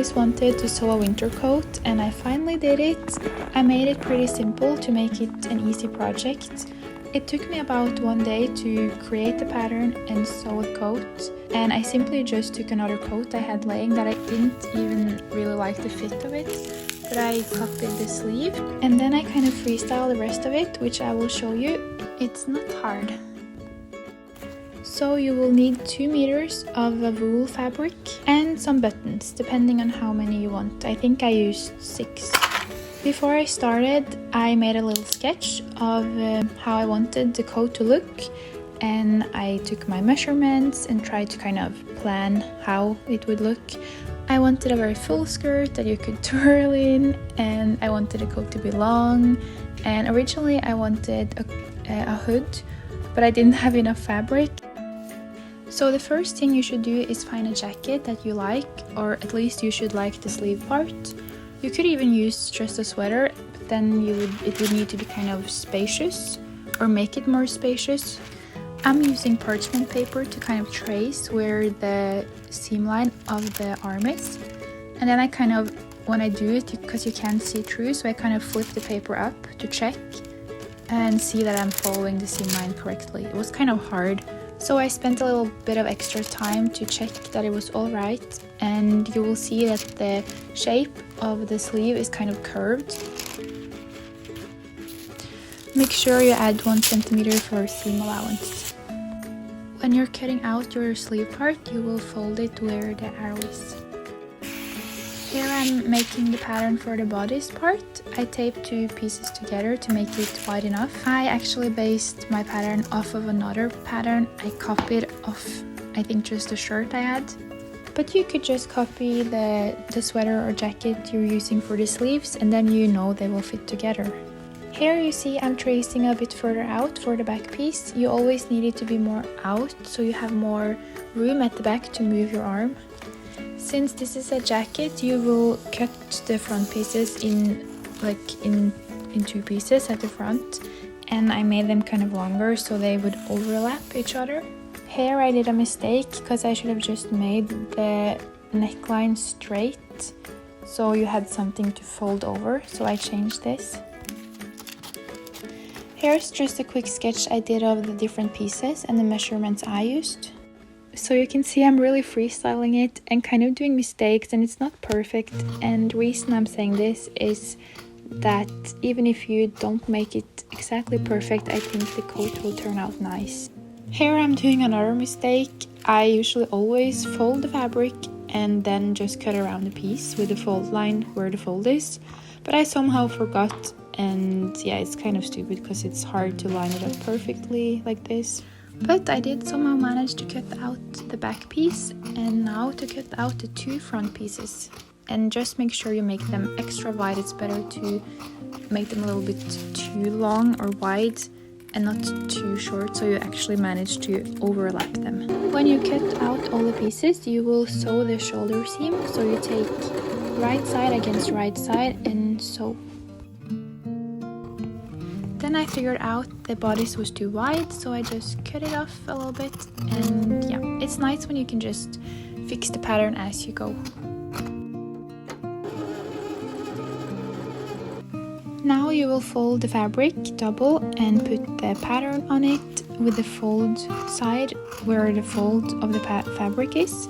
always wanted to sew a winter coat and I finally did it. I made it pretty simple to make it an easy project. It took me about 1 day to create the pattern and sew the coat, and I simply just took another coat I had laying that I didn't even really like the fit of it, but I copied the sleeve and then I kind of freestyle the rest of it, which I will show you. It's not hard. So you will need 2 meters of a wool fabric and some buttons, depending on how many you want. I think I used 6. Before I started, I made a little sketch of how I wanted the coat to look, and I took my measurements and tried to kind of plan how it would look. I wanted a very full skirt that you could twirl in, and I wanted the coat to be long, and originally I wanted a hood, but I didn't have enough fabric. So the first thing you should do is find a jacket that you like, or at least you should like the sleeve part. You could even use just a sweater, but then it would need to be kind of spacious, or make it more spacious. I'm using parchment paper to kind of trace where the seam line of the arm is. And then I kind of, when I do it, because you can't see through, so I kind of flip the paper up to check and see that I'm following the seam line correctly. It was kind of hard. So I spent a little bit of extra time to check that it was all right, and you will see that the shape of the sleeve is kind of curved. Make sure you add 1 centimeter for seam allowance. When you're cutting out your sleeve part, you will fold it where the arrow is. Here I'm making the pattern for the bodice part. I taped 2 pieces together to make it wide enough. I actually based my pattern off of another pattern I copied off, I think, just a shirt I had. But you could just copy the sweater or jacket you're using for the sleeves, and then you know they will fit together. Here you see I'm tracing a bit further out for the back piece. You always need it to be more out, so you have more room at the back to move your arm. Since this is a jacket, you will cut the front pieces in 2 pieces at the front, and I made them kind of longer so they would overlap each other. Here I did a mistake because I should have just made the neckline straight so you had something to fold over, so I changed this. Here's just a quick sketch I did of the different pieces and the measurements I used. So you can see I'm really freestyling it and kind of doing mistakes, and it's not perfect, and the reason I'm saying this is that even if you don't make it exactly perfect, I think the coat will turn out nice. Here I'm doing another mistake. I usually always fold the fabric and then just cut around the piece with the fold line where the fold is, but I somehow forgot, and yeah, it's kind of stupid because it's hard to line it up perfectly like this. But I did somehow manage to cut out the back piece, and now to cut out the 2 front pieces. And just make sure you make them extra wide. It's better to make them a little bit too long or wide and not too short, so you actually manage to overlap them. When you cut out all the pieces, you will sew the shoulder seam. So you take right side against right side and sew. Then I figured out the bodice was too wide, so I just cut it off a little bit, and yeah, it's nice when you can just fix the pattern as you go. Now you will fold the fabric double and put the pattern on it with the fold side where the fold of the fabric is.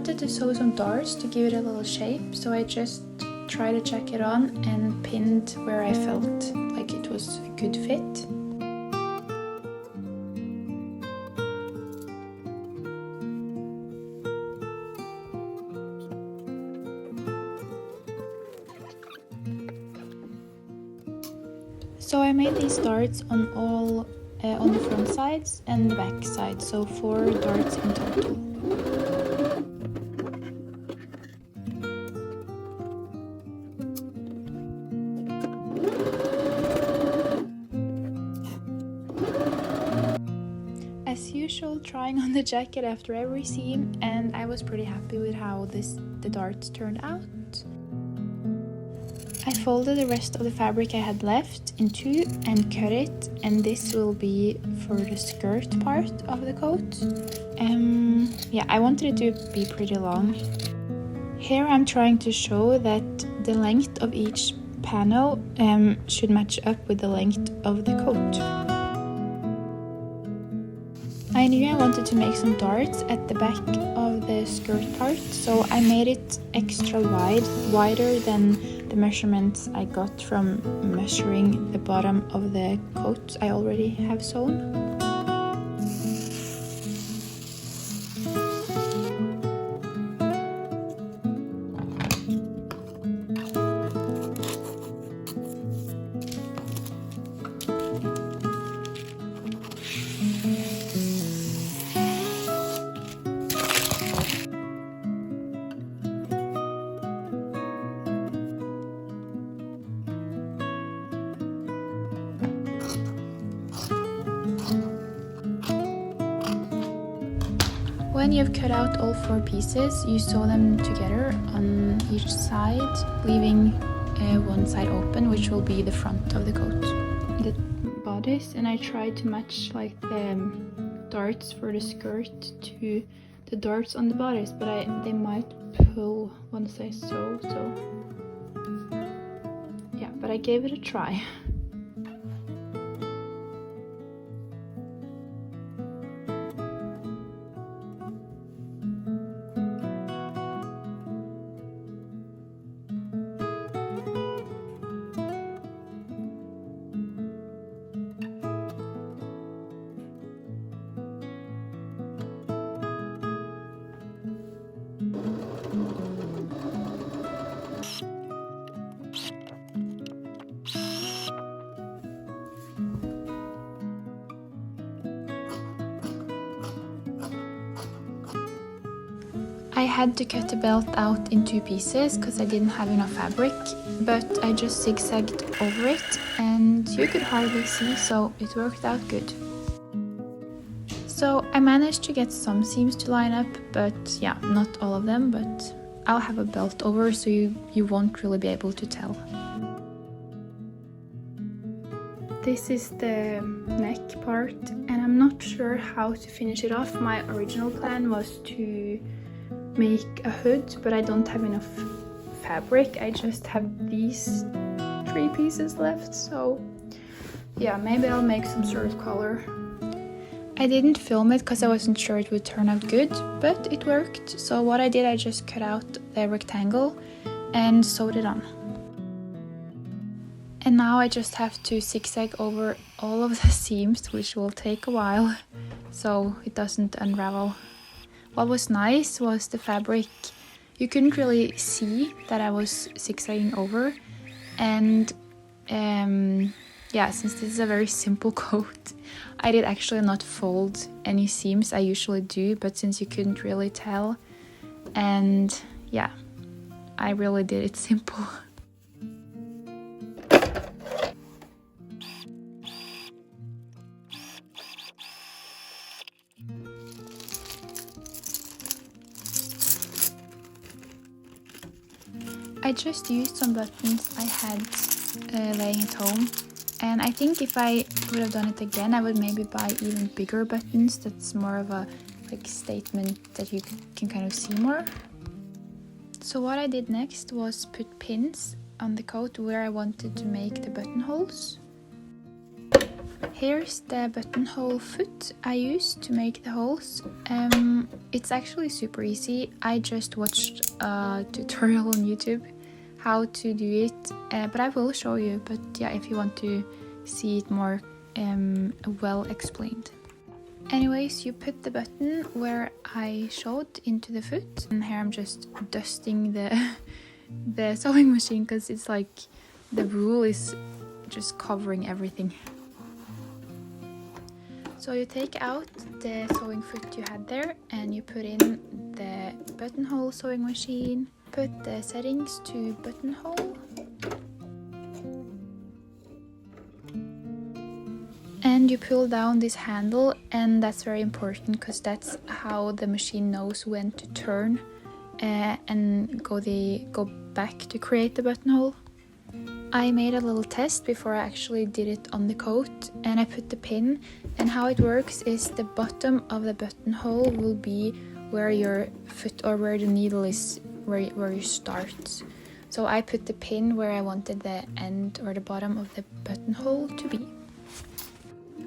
wanted to sew some darts to give it a little shape, so I just tried to check it on and pinned where I felt like it was a good fit. So I made these darts on all on the front sides and the back side, so 4 darts in total. As usual, trying on the jacket after every seam, and I was pretty happy with how the darts turned out. I folded the rest of the fabric I had left in 2 and cut it, and this will be for the skirt part of the coat. Yeah, I wanted it to be pretty long. Here I'm trying to show that the length of each panel should match up with the length of the coat. I knew I wanted to make some darts at the back of the skirt part, so I made it extra wide, wider than the measurements I got from measuring the bottom of the coat I already have sewn. When you've cut out all 4 pieces, you sew them together on each side, leaving one side open, which will be the front of the coat. The bodice, and I tried to match like the darts for the skirt to the darts on the bodice, but they might pull once I sew, so yeah, but I gave it a try. I had to cut the belt out in 2 pieces because I didn't have enough fabric, but I just zigzagged over it and you could hardly see, so it worked out good. So I managed to get some seams to line up, but yeah, not all of them, but I'll have a belt over so you won't really be able to tell. This is the neck part, and I'm not sure how to finish it off. My original plan was to make a hood, but I don't have enough fabric. I just have these 3 pieces left, so yeah, maybe I'll make some sort of collar. I didn't film it because I wasn't sure it would turn out good, but it worked. So what I did, I just cut out the rectangle and sewed it on. And now I just have to zigzag over all of the seams, which will take a while, so it doesn't unravel. What was nice was the fabric. You couldn't really see that I was zigzagging over, and yeah, since this is a very simple coat, I did actually not fold any seams. I usually do, but since you couldn't really tell, and yeah, I really did it simple. I just used some buttons I had laying at home, and I think if I would have done it again, I would maybe buy even bigger buttons. That's more of a statement that you can kind of see more. So what I did next was put pins on the coat where I wanted to make the buttonholes. Here's the buttonhole foot I used to make the holes. It's actually super easy. I just watched a tutorial on YouTube how to do it, but I will show you. But yeah, if you want to see it more well explained. Anyways, you put the button where I showed into the foot, and here I'm just dusting the sewing machine because it's like the wool is just covering everything. So you take out the sewing foot you had there and you put in the buttonhole sewing machine, put the settings to buttonhole, and you pull down this handle, and that's very important because that's how the machine knows when to turn and go back to create the buttonhole. I made a little test before I actually did it on the coat, and I put the pin, and how it works is the bottom of the buttonhole will be where your foot or where the needle is, where you start. So I put the pin where I wanted the end or the bottom of the buttonhole to be.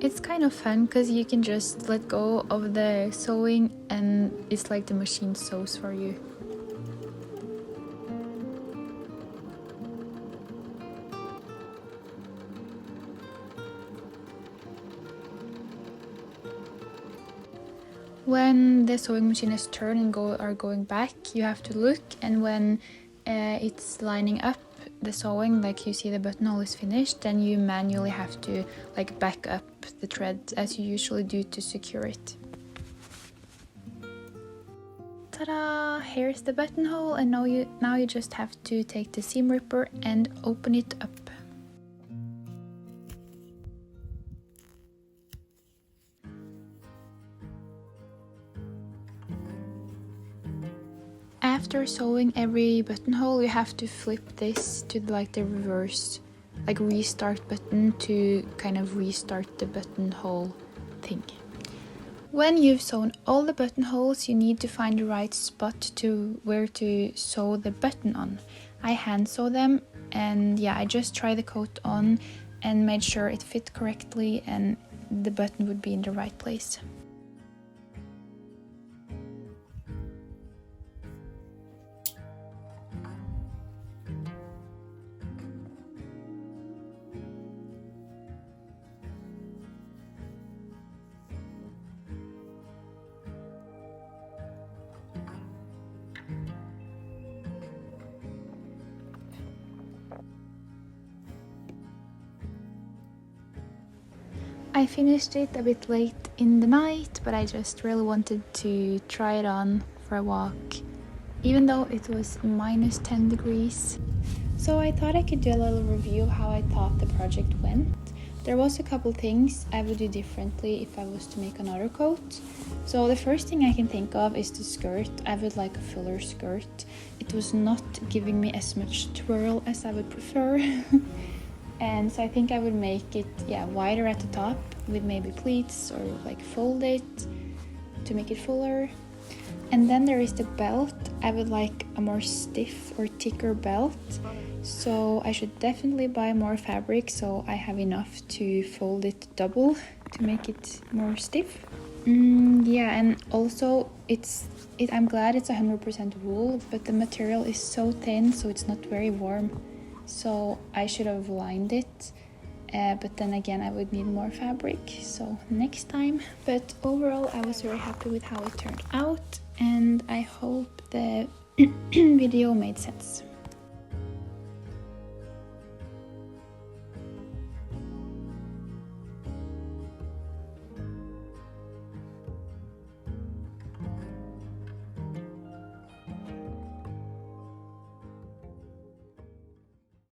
It's kind of fun because you can just let go of the sewing and it's like the machine sews for you. When the sewing machine is turned and are going back, you have to look, and when it's lining up the sewing, like you see the buttonhole is finished, then you manually have to like back up the thread as you usually do to secure it. Ta-da! Here's the buttonhole, and now you just have to take the seam ripper and open it up. After sewing every buttonhole, you have to flip this to like the reverse, like restart button to kind of restart the buttonhole thing. When you've sewn all the buttonholes, you need to find the right spot to where to sew the button on. I hand sew them, and yeah, I just tried the coat on and made sure it fit correctly and the button would be in the right place. I finished it a bit late in the night, but I just really wanted to try it on for a walk, even though it was minus 10 degrees. So I thought I could do a little review of how I thought the project went. There was a couple things I would do differently if I was to make another coat. So the first thing I can think of is the skirt. I would like a fuller skirt. It was not giving me as much twirl as I would prefer. And so I think I would make it wider at the top with maybe pleats or like fold it to make it fuller. And then there is the belt. I would like a more stiff or thicker belt. So I should definitely buy more fabric so I have enough to fold it double to make it more stiff. And also I'm glad it's 100% wool, but the material is so thin so it's not very warm. So I should have lined it, but then again I would need more fabric, so next time. But overall I was very happy with how it turned out, and I hope the video made sense.